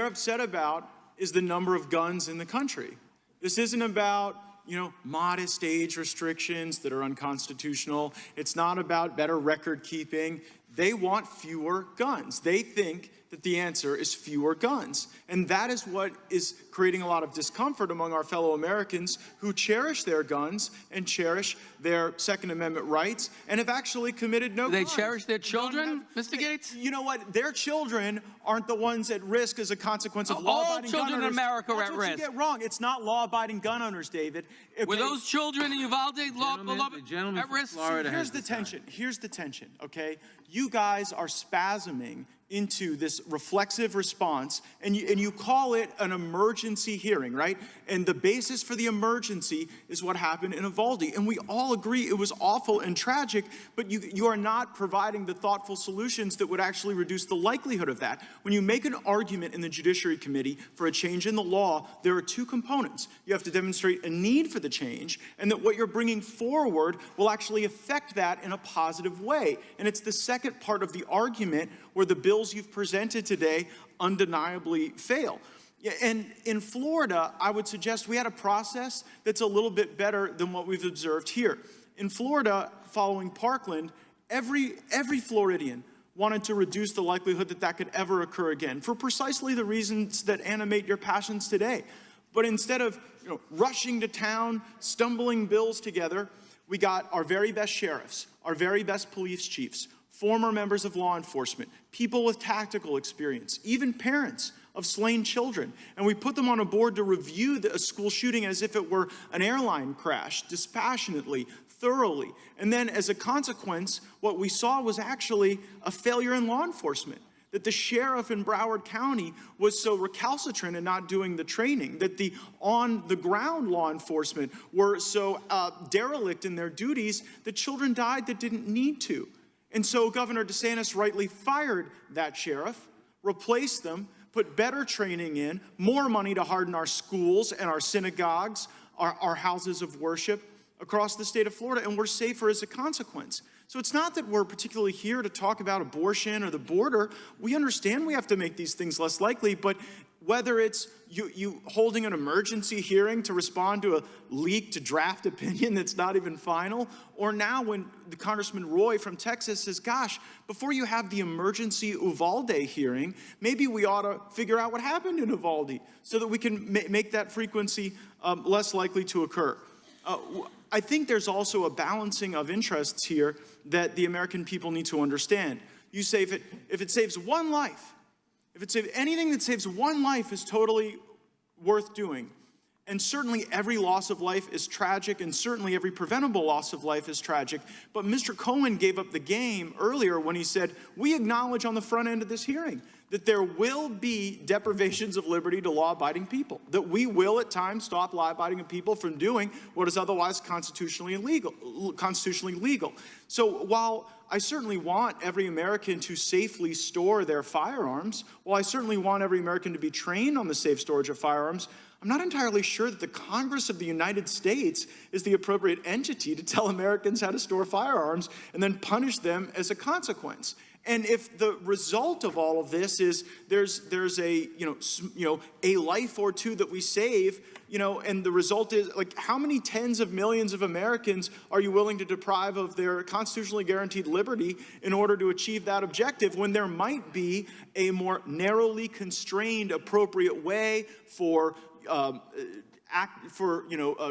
they're upset about is the number of guns in the country. This isn't about, modest age restrictions that are unconstitutional. It's not about better record keeping. They want fewer guns. They think that the answer is fewer guns. And that is what is creating a lot of discomfort among our fellow Americans who cherish their guns and cherish their Second Amendment rights and have actually committed no crimes. They cherish their children, Mr. Gaetz? You know what? Their children aren't the ones at risk as a consequence of law-abiding gun owners. All children in America are at risk. That's what you get wrong. It's not law-abiding gun owners, David. Were those children in Uvalde at risk? Here's the tension. Here's the tension, okay? You guys are spasming into this reflexive response, and you call it an emergency hearing, right? And the basis for the emergency is what happened in Uvalde. And we all agree it was awful and tragic, but you are not providing the thoughtful solutions that would actually reduce the likelihood of that. When you make an argument in the Judiciary Committee for a change in the law, there are two components. You have to demonstrate a need for the change, and that what you're bringing forward will actually affect that in a positive way. And it's the second part of the argument where the bills you've presented today undeniably fail. And in Florida, I would suggest we had a process that's a little bit better than what we've observed here. In Florida, following Parkland, every Floridian wanted to reduce the likelihood that that could ever occur again for precisely the reasons that animate your passions today. But instead of rushing to town, stumbling bills together, we got our very best sheriffs, our very best police chiefs, former members of law enforcement, people with tactical experience, even parents of slain children. And we put them on a board to review a school shooting as if it were an airline crash, dispassionately, thoroughly. And then as a consequence, what we saw was actually a failure in law enforcement. That the sheriff in Broward County was so recalcitrant in not doing the training, that the on-the-ground law enforcement were so derelict in their duties that children died that didn't need to. And so Governor DeSantis rightly fired that sheriff, replaced them, put better training in, more money to harden our schools and our synagogues, our houses of worship across the state of Florida, and we're safer as a consequence. So it's not that we're particularly here to talk about abortion or the border. We understand we have to make these things less likely, but whether it's you holding an emergency hearing to respond to a leaked draft opinion that's not even final, or now when the Congressman Roy from Texas says, gosh, before you have the emergency Uvalde hearing, maybe we ought to figure out what happened in Uvalde so that we can make that frequency less likely to occur. I think there's also a balancing of interests here that the American people need to understand. You say if it saves one life, anything that saves one life is totally worth doing. And certainly every loss of life is tragic, and certainly every preventable loss of life is tragic. But Mr. Cohen gave up the game earlier when he said, we acknowledge on the front end of this hearing that there will be deprivations of liberty to law-abiding people, that we will at times stop law-abiding people from doing what is otherwise constitutionally legal. So while I certainly want every American to safely store their firearms, while I certainly want every American to be trained on the safe storage of firearms, I'm not entirely sure that the Congress of the United States is the appropriate entity to tell Americans how to store firearms and then punish them as a consequence. And if the result of all of this is there's a a life or two that we save, and the result is, like, how many tens of millions of Americans are you willing to deprive of their constitutionally guaranteed liberty in order to achieve that objective, when there might be a more narrowly constrained appropriate way for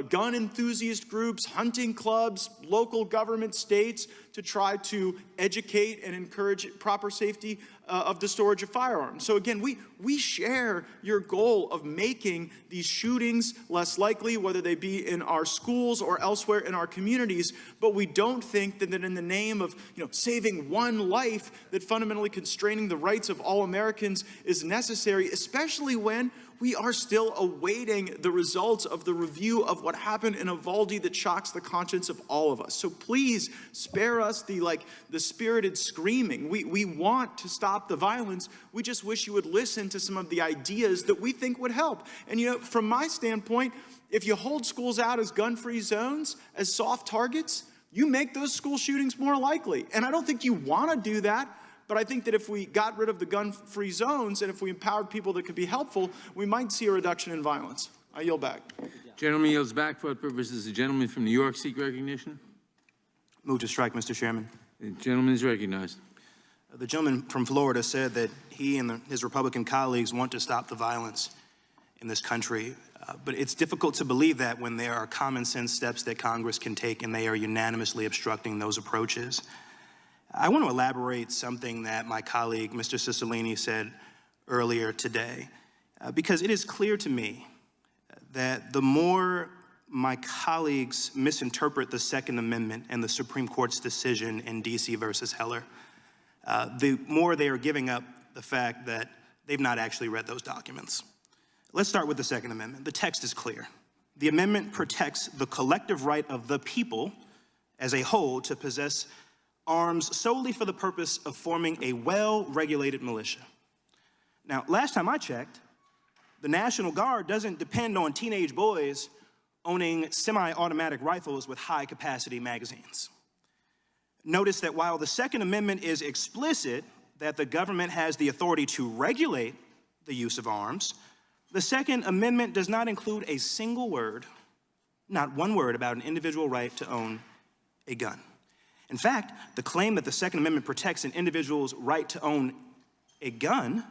gun enthusiast groups, hunting clubs, local government, states, to try to educate and encourage proper safety of the storage of firearms. So again, we share your goal of making these shootings less likely, whether they be in our schools or elsewhere in our communities, but we don't think that in the name of saving one life, that fundamentally constraining the rights of all Americans is necessary, especially when we are still awaiting the results of the review of what happened in Uvalde that shocks the conscience of all of us. So please spare us the spirited screaming. We want to stop the violence. We just wish you would listen to some of the ideas that we think would help. And from my standpoint, if you hold schools out as gun-free zones, as soft targets, you make those school shootings more likely. And I don't think you want to do that, But I think that if we got rid of the gun-free zones and if we empowered people that could be helpful, we might see a reduction in violence. I yield back. Gentleman yields back. For what purposes? The gentleman from New York seek recognition. Move to strike, Mr. Chairman. The gentleman is recognized. The gentleman from Florida said that he and his Republican colleagues want to stop the violence in this country, but it's difficult to believe that when there are common sense steps that Congress can take and they are unanimously obstructing those approaches. I want to elaborate something that my colleague, Mr. Cicilline, said earlier today, because it is clear to me that the more my colleagues misinterpret the Second Amendment and the Supreme Court's decision in DC versus Heller, the more they are giving up the fact that they've not actually read those documents. Let's start with the Second Amendment. The text is clear. The amendment protects the collective right of the people as a whole to possess arms solely for the purpose of forming a well-regulated militia. Now, last time I checked, the National Guard doesn't depend on teenage boys owning semi-automatic rifles with high-capacity magazines. Notice that while the Second Amendment is explicit that the government has the authority to regulate the use of arms, the Second Amendment does not include a single word, not one word, about an individual right to own a gun. In fact, the claim that the Second Amendment protects an individual's right to own a gun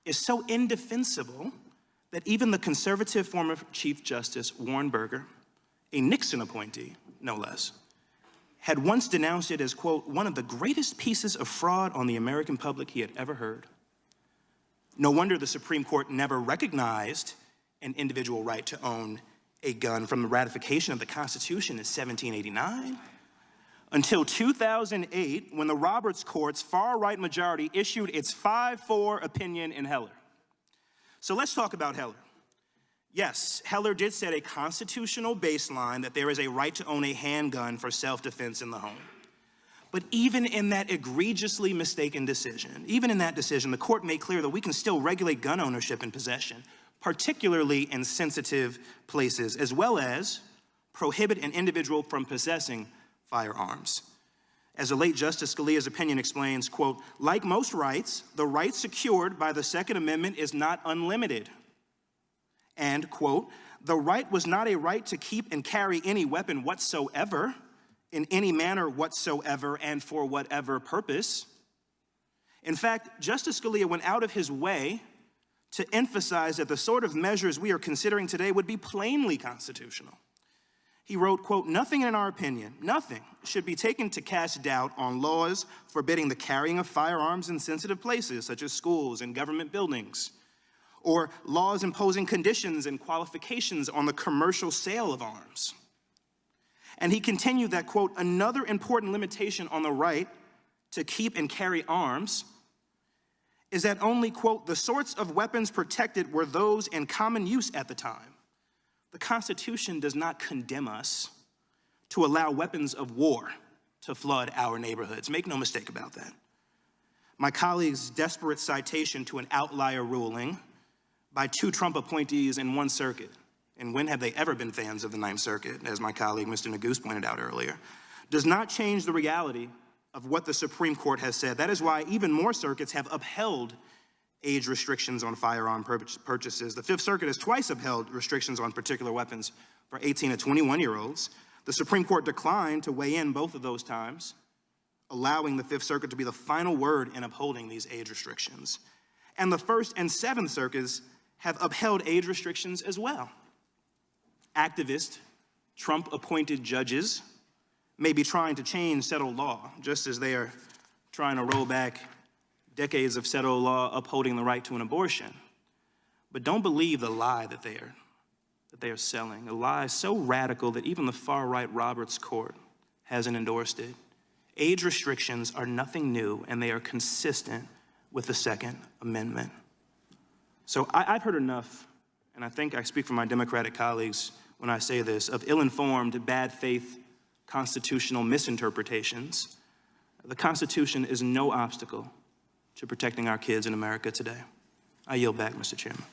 is so indefensible that even the conservative former Chief Justice Warren Burger, a Nixon appointee, no less, had once denounced it as, quote, one of the greatest pieces of fraud on the American public he had ever heard. No wonder the Supreme Court never recognized an individual right to own a gun from the ratification of the Constitution in 1789 until 2008, when the Roberts Court's far-right majority issued its 5-4 opinion in Heller. So let's talk about Heller. Yes, Heller did set a constitutional baseline that there is a right to own a handgun for self-defense in the home. But even in that egregiously mistaken decision, even in that decision, the court made clear that we can still regulate gun ownership and possession, particularly in sensitive places, as well as prohibit an individual from possessing firearms. As the late Justice Scalia's opinion explains, quote, like most rights, the right secured by the Second Amendment is not unlimited. And, quote, the right was not a right to keep and carry any weapon whatsoever, in any manner whatsoever, and for whatever purpose. In fact, Justice Scalia went out of his way to emphasize that the sort of measures we are considering today would be plainly constitutional. He wrote, quote, nothing in our opinion, nothing should be taken to cast doubt on laws forbidding the carrying of firearms in sensitive places, such as schools and government buildings, or laws imposing conditions and qualifications on the commercial sale of arms. And he continued that, quote, another important limitation on the right to keep and carry arms is that only, quote, the sorts of weapons protected were those in common use at the time. The Constitution does not condemn us to allow weapons of war to flood our neighborhoods. Make no mistake about that. My colleague's desperate citation to an outlier ruling by 2 Trump appointees in one circuit, and when have they ever been fans of the Ninth Circuit, as my colleague Mr. Neguse pointed out earlier, does not change the reality of what the Supreme Court has said. That is why even more circuits have upheld age restrictions on firearm purchases. The Fifth Circuit has twice upheld restrictions on particular weapons for 18 to 21-year-olds. The Supreme Court declined to weigh in both of those times, allowing the Fifth Circuit to be the final word in upholding these age restrictions. And the First and Seventh Circuits have upheld age restrictions as well. Activist, Trump-appointed judges may be trying to change settled law, just as they are trying to roll back decades of settled law upholding the right to an abortion. But don't believe the lie that they are selling, a lie so radical that even the far-right Roberts Court hasn't endorsed it. Age restrictions are nothing new, and they are consistent with the Second Amendment. So I've heard enough, and I think I speak for my Democratic colleagues when I say this, of ill-informed, bad faith constitutional misinterpretations. The Constitution is no obstacle to protecting our kids in America today. I yield back, Mr. Chairman.